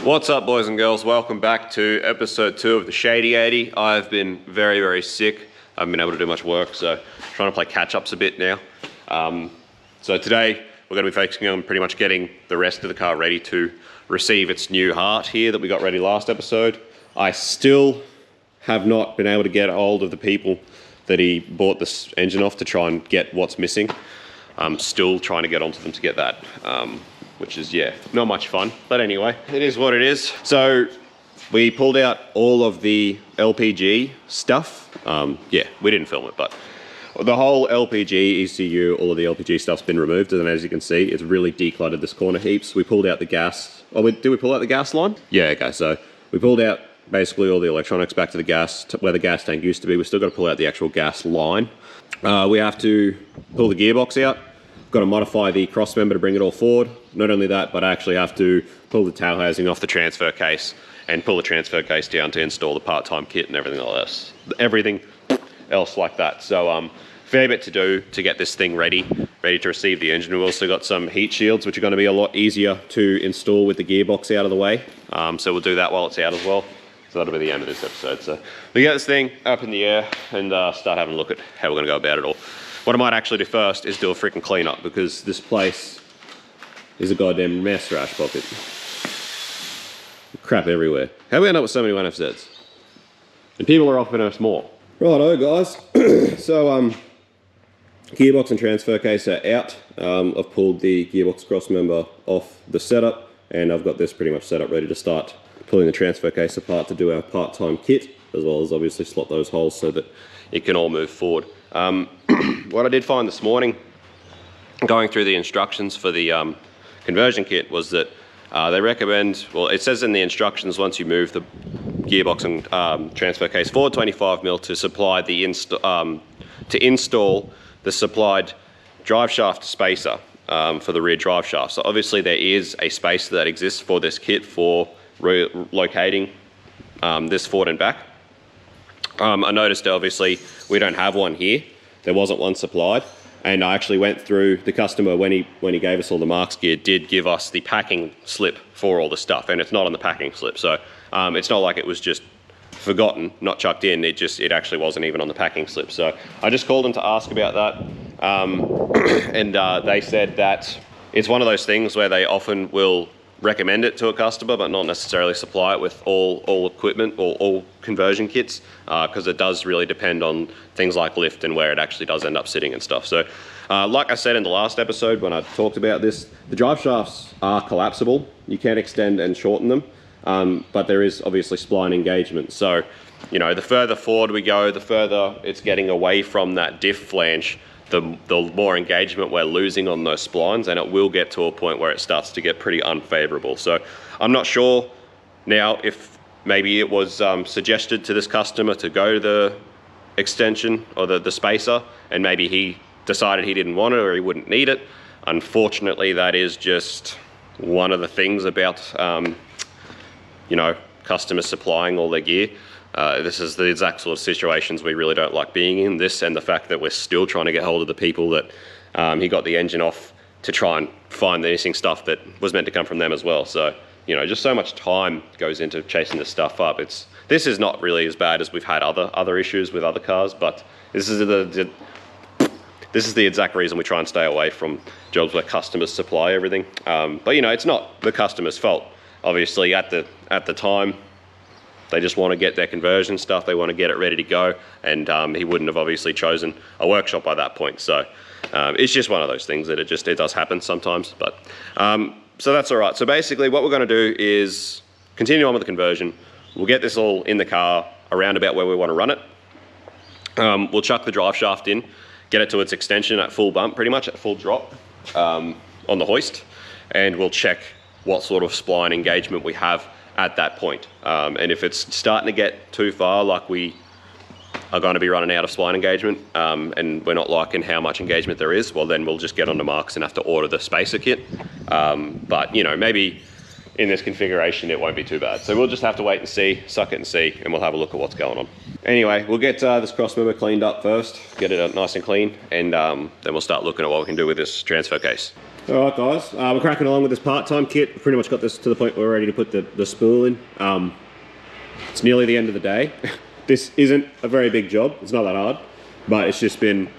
What's up, boys and girls? Welcome back to episode 2 of the Shady 80. I've been very, very sick. I haven't been able to do much work, so trying to play catch-ups a bit now. So today we're going to be focusing on pretty much getting the rest of the car ready to receive its new heart here that we got ready last episode. I still have not been able to get hold of the people that he bought this engine off to try and get what's missing. I'm still trying to get onto them to get that. Which is, yeah, not much fun. But anyway, it is what it is. So we pulled out all of the LPG stuff. Yeah, we didn't film it, but the whole LPG, ECU, all of the LPG stuff's been removed. And as you can see, it's really decluttered this corner heaps. We pulled out the gas. Oh, did we pull out the gas line? Yeah, okay, so we pulled out basically all the electronics back to the gas, where the gas tank used to be. We still got to pull out the actual gas line. We have to pull the gearbox out. Got to modify the cross member to bring it all forward. Not only that, but I actually have to pull the tail housing off the transfer case and pull the transfer case down to install the part-time kit and everything else like that. So fair bit to do to get this thing ready to receive the engine. We've also got some heat shields, which are going to be a lot easier to install with the gearbox out of the way. So we'll do that while it's out as well. So that'll be the end of this episode. So we get this thing up in the air and start having a look at how we're going to go about it all. What I might actually do first is do a freaking cleanup, because this place is a goddamn mess, Rash Pocket. Crap everywhere. How do we end up with so many 1FZs? And people are offering us more. Righto, guys. So, gearbox and transfer case are out. I've pulled the gearbox cross member off the setup, and I've got this pretty much set up ready to start pulling the transfer case apart to do our part-time kit, as well as obviously slot those holes so that it can all move forward. What I did find this morning, going through the instructions for the conversion kit, was that they recommend, well, it says in the instructions, once you move the gearbox and transfer case forward 25mm to supply the install the supplied drive shaft spacer for the rear drive shaft. So obviously there is a spacer that exists for this kit for locating this forward and back. I noticed obviously we don't have one here. There wasn't one supplied, and I actually went through the customer when he gave us all the marks gear, did give us the packing slip for all the stuff, and it's not on the packing slip. So it's not like it was just forgotten, not chucked in. It actually wasn't even on the packing slip. So I just called them to ask about that, and they said that it's one of those things where they often will recommend it to a customer, but not necessarily supply it with all equipment or all conversion kits, because it does really depend on things like lift and where it actually does end up sitting and stuff. So like I said in the last episode when I talked about this, the drive shafts are collapsible. You can extend and shorten them, but there is obviously spline engagement. So, you know, the further forward we go, the further it's getting away from that diff flange, the more engagement we're losing on those splines, and it will get to a point where it starts to get pretty unfavorable. So I'm not sure now if maybe it was suggested to this customer to go to the extension or the spacer, and maybe he decided he didn't want it or he wouldn't need it. Unfortunately, that is just one of the things about you know, customers supplying all their gear. This is the exact sort of situations we really don't like being in. This, and the fact that we're still trying to get hold of the people that he got the engine off to try and find the missing stuff that was meant to come from them as well. So, you know, just so much time goes into chasing this stuff up. This is not really as bad as we've had other issues with other cars, but this is the exact reason we try and stay away from jobs where customers supply everything. But you know, it's not the customer's fault. Obviously, at the time, they just want to get their conversion stuff. They want to get it ready to go, and he wouldn't have obviously chosen a workshop by that point. So it's just one of those things that it does happen sometimes. But so that's all right. So basically, what we're going to do is continue on with the conversion. We'll get this all in the car around about where we want to run it. We'll chuck the drive shaft in, get it to its extension at full bump, pretty much at full drop on the hoist, and we'll check what sort of spline engagement we have at that point. And if it's starting to get too far, like we are going to be running out of spline engagement, and we're not liking how much engagement there is, well then we'll just get onto marks and have to order the spacer kit. But you know, maybe in this configuration it won't be too bad. So we'll just have to wait and see, suck it and see, and we'll have a look at what's going on. Anyway, we'll get this cross member cleaned up first, get it nice and clean, and then we'll start looking at what we can do with this transfer case. Alright guys, we're cracking along with this part-time kit. We've pretty much got this to the point where we're ready to put the spool in. It's nearly the end of the day. This isn't a very big job, it's not that hard, but it's just been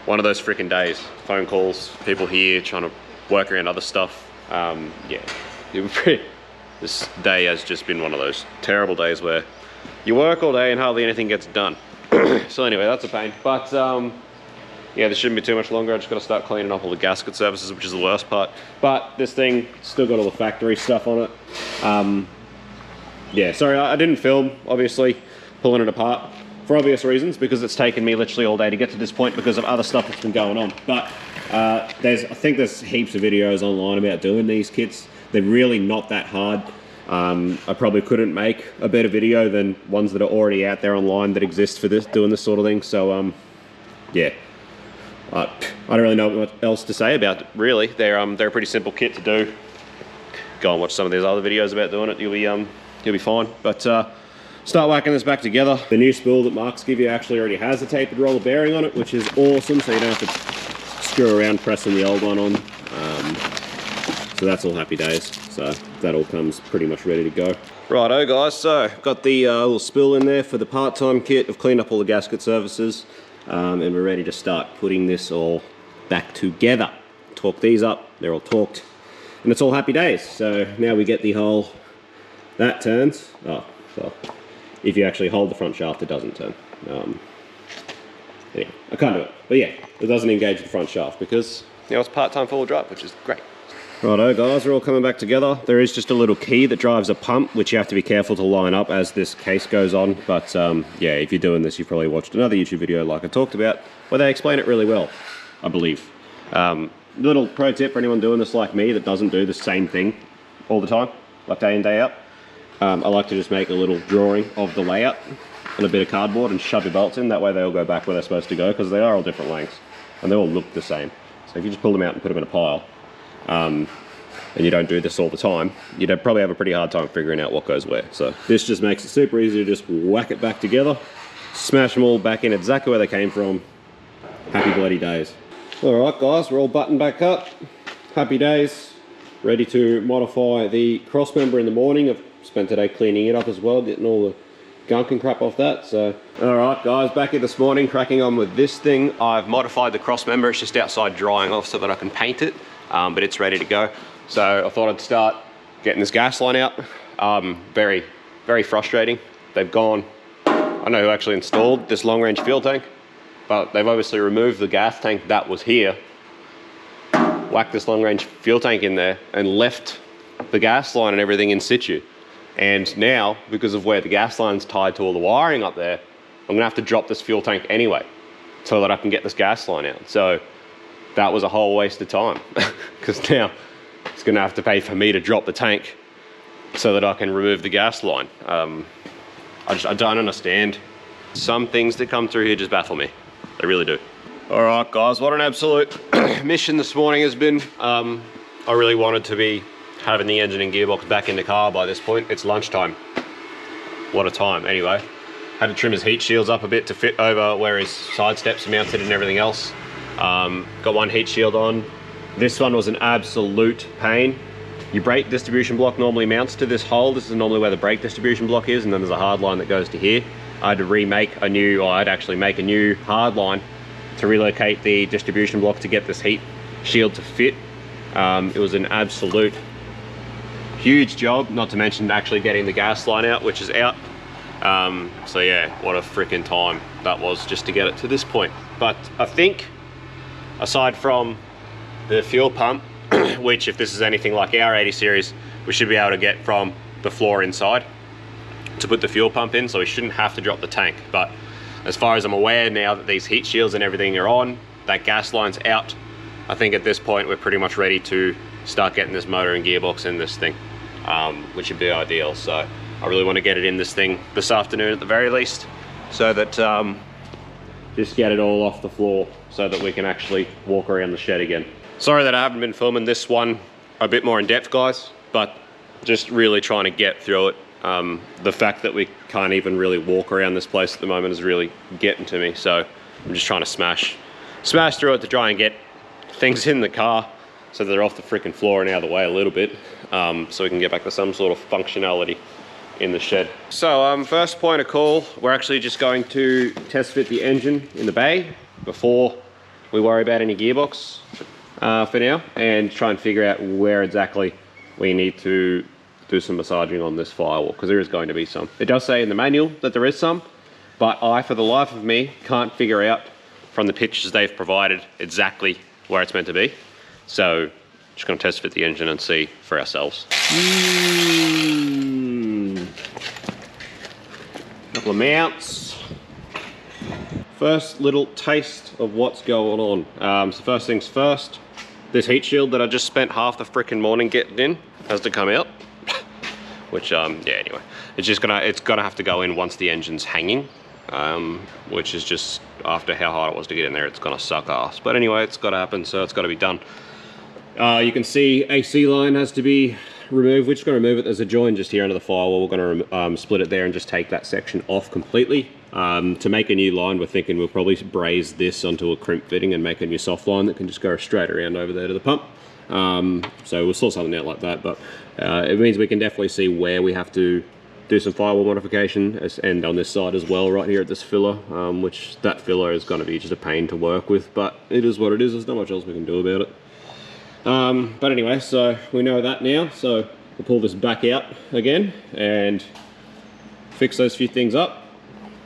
one of those freaking days. Phone calls, people here trying to work around other stuff. Yeah, this day has just been one of those terrible days where you work all day and hardly anything gets done. So anyway, that's a pain. But yeah, this shouldn't be too much longer. I just got to start cleaning up all the gasket surfaces, which is the worst part. But this thing still got all the factory stuff on it. Yeah, sorry, I didn't film, obviously, pulling it apart for obvious reasons, because it's taken me literally all day to get to this point because of other stuff that's been going on. But I think there's heaps of videos online about doing these kits. They're really not that hard. I probably couldn't make a better video than ones that are already out there online that exist for doing this sort of thing. So yeah, I don't really know what else to say about it, really. They're a pretty simple kit to do. Go and watch some of these other videos about doing it. You'll be fine. But start whacking this back together. The new spool that Mark's give you actually already has a tapered roller bearing on it, which is awesome. So you don't have to screw around pressing the old one on. So that's all happy days. So that all comes pretty much ready to go. Righto guys, so got the little spool in there for the part-time kit. I've cleaned up all the gasket surfaces, and we're ready to start putting this all back together. Torque these up, they're all torqued, and it's all happy days. So now we get the whole, that turns. Oh, well, if you actually hold the front shaft, it doesn't turn. Anyway, I can't do it. But yeah, it doesn't engage the front shaft because, you know, it's part-time four-wheel drive, which is great. Righto guys, we're all coming back together. There is just a little key that drives a pump, which you have to be careful to line up as this case goes on. But yeah, if you're doing this, you've probably watched another YouTube video like I talked about, where they explain it really well, I believe. Little pro tip for anyone doing this like me that doesn't do the same thing all the time, like day in, day out. I like to just make a little drawing of the layout on a bit of cardboard and shove your bolts in. That way they all go back where they're supposed to go, because they are all different lengths and they all look the same. So if you just pull them out and put them in a pile, and you don't do this all the time, you'd probably have a pretty hard time figuring out what goes where. So this just makes it super easy to just whack it back together, smash them all back in exactly where they came from. Happy bloody days. All right guys, we're all buttoned back up. Happy days. Ready to modify the cross member in the morning. I've spent today cleaning it up as well, getting all the gunk and crap off that. So all right guys, back here this morning, cracking on with this thing. I've modified the cross member. It's just outside drying off so that I can paint it, but it's ready to go. So I thought I'd start getting this gas line out. Very, very frustrating. They've gone, I don't know who actually installed this long range fuel tank, but they've obviously removed the gas tank that was here, whacked this long range fuel tank in there and left the gas line and everything in situ. And now, because of where the gas line's tied to all the wiring up there, I'm gonna have to drop this fuel tank anyway so that I can get this gas line out. So that was a whole waste of time, because now it's gonna have to pay for me to drop the tank so that I can remove the gas line. I don't understand. Some things that come through here just baffle me. They really do. All right guys, what an absolute mission this morning has been. I really wanted to be having the engine and gearbox back in the car by this point. It's lunchtime. What a time. Anyway, had to trim his heat shields up a bit to fit over where his side steps are mounted and everything else. Got one heat shield on. This one was an absolute pain. Your brake distribution block normally mounts to this hole. This is normally where the brake distribution block is, and then there's a hard line that goes to here. I had to remake a new, or I'd actually make a new hard line to relocate the distribution block to get this heat shield to fit. It was an absolute huge job, not to mention actually getting the gas line out, which is out. So yeah, what a freaking time that was just to get it to this point. But I think, aside from the fuel pump, which if this is anything like our 80 series, we should be able to get from the floor inside to put the fuel pump in, so we shouldn't have to drop the tank. But as far as I'm aware now that these heat shields and everything are on, that gas line's out, I think at this point we're pretty much ready to start getting this motor and gearbox in this thing, which would be ideal. So I really want to get it in this thing this afternoon at the very least, so that just get it all off the floor so that we can actually walk around the shed again. Sorry that I haven't been filming this one a bit more in depth, guys, but just really trying to get through it. The fact that we can't even really walk around this place at the moment is really getting to me. So I'm just trying to smash through it to try and get things in the car so they're off the freaking floor and out of the way a little bit, so we can get back to some sort of functionality in the shed. So first point of call, we're actually just going to test fit the engine in the bay before we worry about any gearbox for now, and try and figure out where exactly we need to do some massaging on this firewall, because there is going to be some. It does say in the manual that there is some, but I, for the life of me, can't figure out from the pictures they've provided exactly where it's meant to be. So just going to test fit the engine and see for ourselves. Couple of mounts. First little taste of what's going on. So first things first, this heat shield that I just spent half the frickin' morning getting in has to come out. Which yeah, anyway, it's gonna have to go in once the engine's hanging, which is just, after how hard it was to get in there, it's gonna suck ass. But anyway, it's gotta happen, so it's gotta be done. You can see AC line has to be removed. We're just gonna remove it. There's a join just here under the firewall. We're gonna split it there and just take that section off completely. To make a new line, we're thinking we'll probably braze this onto a crimp fitting and make a new soft line that can just go straight around over there to the pump. So we'll sort something out like that, but it means we can definitely see where we have to do some firewall modification, and on this side as well, right here at this filler, which that filler is going to be just a pain to work with, but it is what it is. There's not much else we can do about it. But anyway, so we know that now, so we'll pull this back out again and fix those few things up,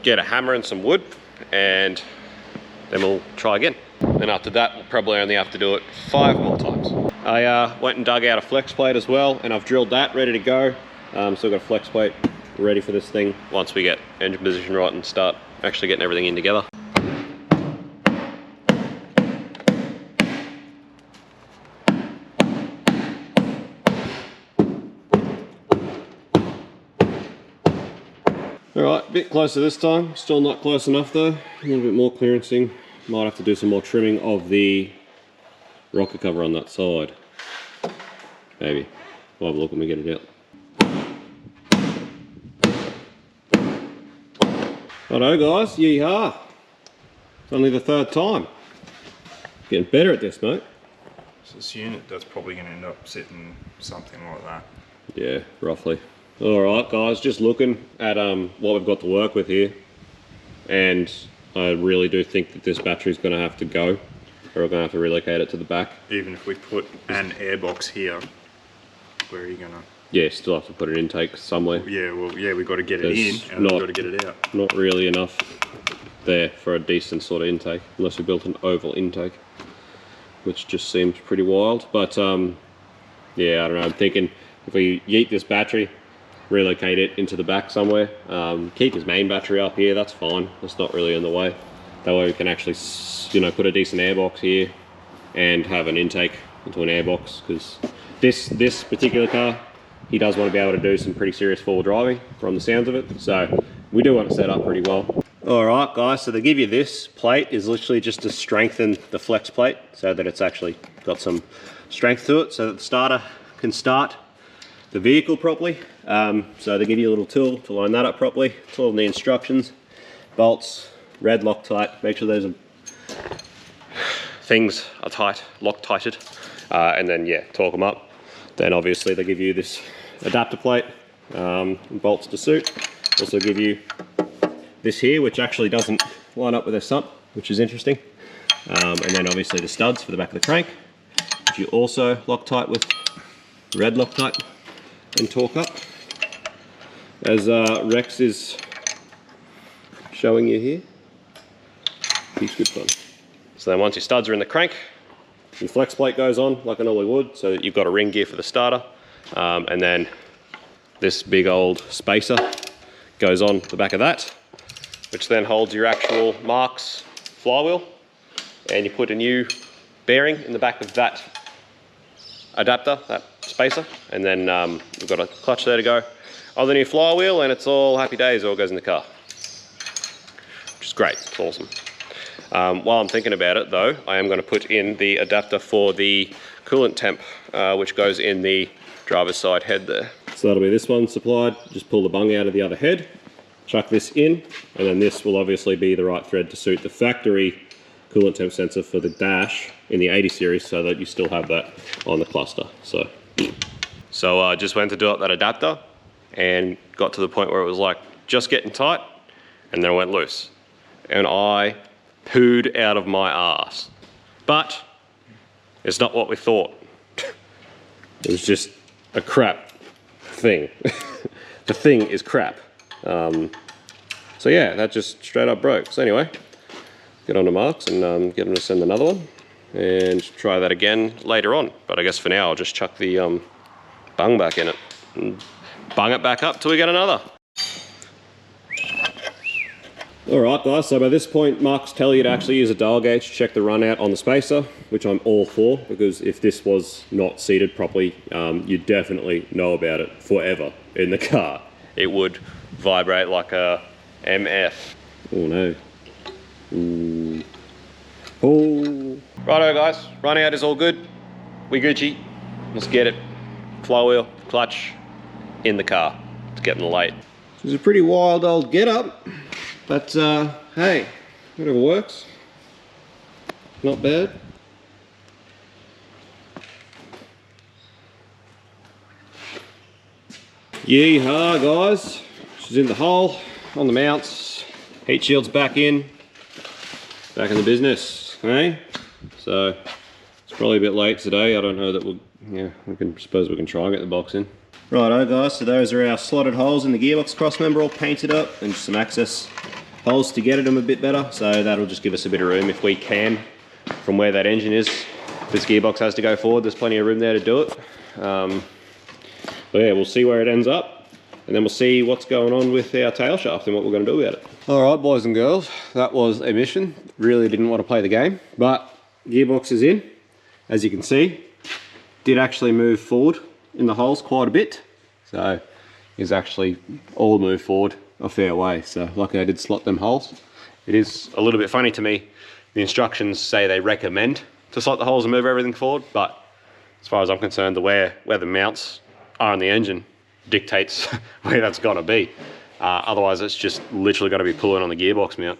get a hammer and some wood, and then we'll try again. And after that, we'll probably only have to do it 5 more times. I went and dug out a flex plate as well, and I've drilled that ready to go. So we've got a flex plate ready for this thing once we get engine position right and start actually getting everything in together. Alright, a bit closer this time, still not close enough though. A little bit more clearancing. Might have to do some more trimming of the rocker cover on that side. Maybe. We'll have a look when we get it out. Righto guys, yeehaw. It's only the 3rd time. Getting better at this, mate. So this unit, that's probably going to end up sitting something like that. Yeah, roughly. Alright guys, just looking at what we've got to work with here, and I really do think that this battery's going to have to go, or we're going to have to relocate it to the back. Even if we put an airbox here, where are you going to? Yeah, still have to put an intake somewhere. Yeah, well, yeah, we've got to get it in, and we've got to get it out. Not really enough there for a decent sort of intake, unless we built an oval intake, which just seems pretty wild. But yeah, I don't know, I'm thinking if we yeet this battery, relocate it into the back somewhere, keep his main battery up here, that's fine, that's not really in the way. That way we can actually, you know, put a decent airbox here and have an intake into an airbox, because this particular car, he does want to be able to do some pretty serious forward driving from the sounds of it, so we do want it set up pretty well. Alright guys, so they give you this plate is literally just to strengthen the flex plate so that it's actually got some strength to it, so that the starter can start the vehicle properly. So they give you a little tool to line that up properly. It's all in the instructions. Bolts, red Loctite, make sure those things are tight, Loctited, and then yeah, torque them up. Then obviously they give you this adapter plate, and bolts to suit. Also give you this here, which actually doesn't line up with their sump, which is interesting. And then obviously the studs for the back of the crank, which you also Loctite with red Loctite and torque up, as Rex is showing you here. He's good fun. So then once your studs are in the crank, your flex plate goes on like I normally would, so that you've got a ring gear for the starter, and then this big old spacer goes on the back of that, which then holds your actual Marks flywheel, and you put a new bearing in the back of that adapter, that spacer, and then we've got a clutch there to go on the new flywheel, and it's all happy days. It all goes in the car, which is great. It's awesome. While I'm thinking about it though, I am going to put in the adapter for the coolant temp, which goes in the driver's side head there. So that'll be this one supplied. Just pull the bung out of the other head, chuck this in, and then this will obviously be the right thread to suit the factory coolant temp sensor for the dash, in the 80 series so that you still have that on the cluster. So I just went to do up that adapter and got to the point where it was like just getting tight, and then it went loose. And I pooed out of my ass. But it's not what we thought. It was just a crap thing. The thing is crap. So yeah, that just straight up broke. So anyway, get on to Marks and get them to send another one and try that again later on. But I guess for now, I'll just chuck the bung back in it and bung it back up till we get another. Alright guys, so by this point Marks tell you to actually use a dial gauge to check the run out on the spacer, which I'm all for, because if this was not seated properly, you'd definitely know about it forever in the car. It would vibrate like a MF. Oh no. Ooh. Oh. Righto guys, run out is all good. We Gucci. Let's get it. Flywheel, clutch, in the car. It's getting late. It's a pretty wild old get up. But hey, whatever works. Not bad. Yeehaw guys. She's in the hole, on the mounts. Heat shield's back in the business, hey? So it's probably a bit late today. I don't know that suppose we can try and get the box in. Righto guys, so those are our slotted holes in the gearbox crossmember all painted up, and just some access holes to get at them a bit better, so that'll just give us a bit of room if we can from where that engine is. If this gearbox has to go forward, there's plenty of room there to do it. But yeah, we'll see where it ends up, and then we'll see what's going on with our tail shaft and what we're going to do about it. Alright boys and girls, that was a mission. Really didn't want to play the game, but gearbox is in. As you can see, did actually move forward in the holes quite a bit, so it's actually all moved forward a fair way. So luckily I did slot them holes. It is a little bit funny to me, the instructions say they recommend to slot the holes and move everything forward, but as far as I'm concerned, where the mounts are on the engine dictates where that's got to be. Otherwise it's just literally got to be pulling on the gearbox mount.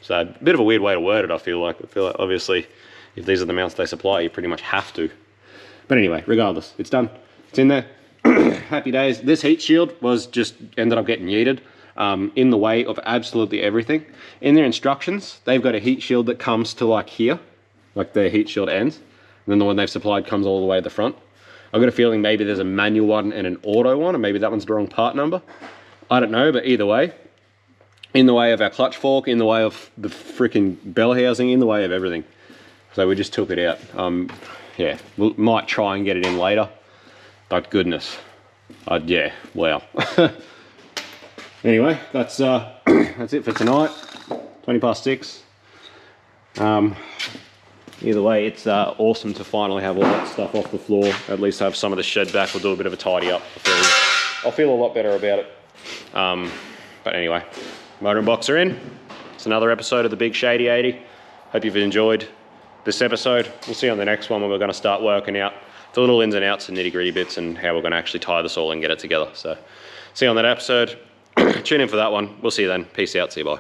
So a bit of a weird way to word it, I feel like obviously if these are the mounts they supply, you pretty much have to. But anyway, regardless, it's done. It's in there. Happy days. This heat shield ended up getting yeeted in the way of absolutely everything. In their instructions, they've got a heat shield that comes to like here, like the heat shield ends. And then the one they've supplied comes all the way to the front. I've got a feeling maybe there's a manual one and an auto one, or maybe that one's the wrong part number. I don't know, but either way, in the way of our clutch fork, in the way of the freaking bell housing, in the way of everything. So we just took it out. Yeah, we might try and get it in later, but goodness, yeah, wow. Anyway, that's it for tonight. 6:20. Either way, it's awesome to finally have all that stuff off the floor. At least have some of the shed back. We'll do a bit of a tidy up. I'll feel a lot better about it. But anyway, motor and box are in. It's another episode of the Big Shady 80. Hope you've enjoyed this episode. We'll see you on the next one when we're going to start working out the little ins and outs and nitty gritty bits and how we're going to actually tie this all and get it together. So see you on that episode. Tune in for that one. We'll see you then. Peace out. See you. Bye.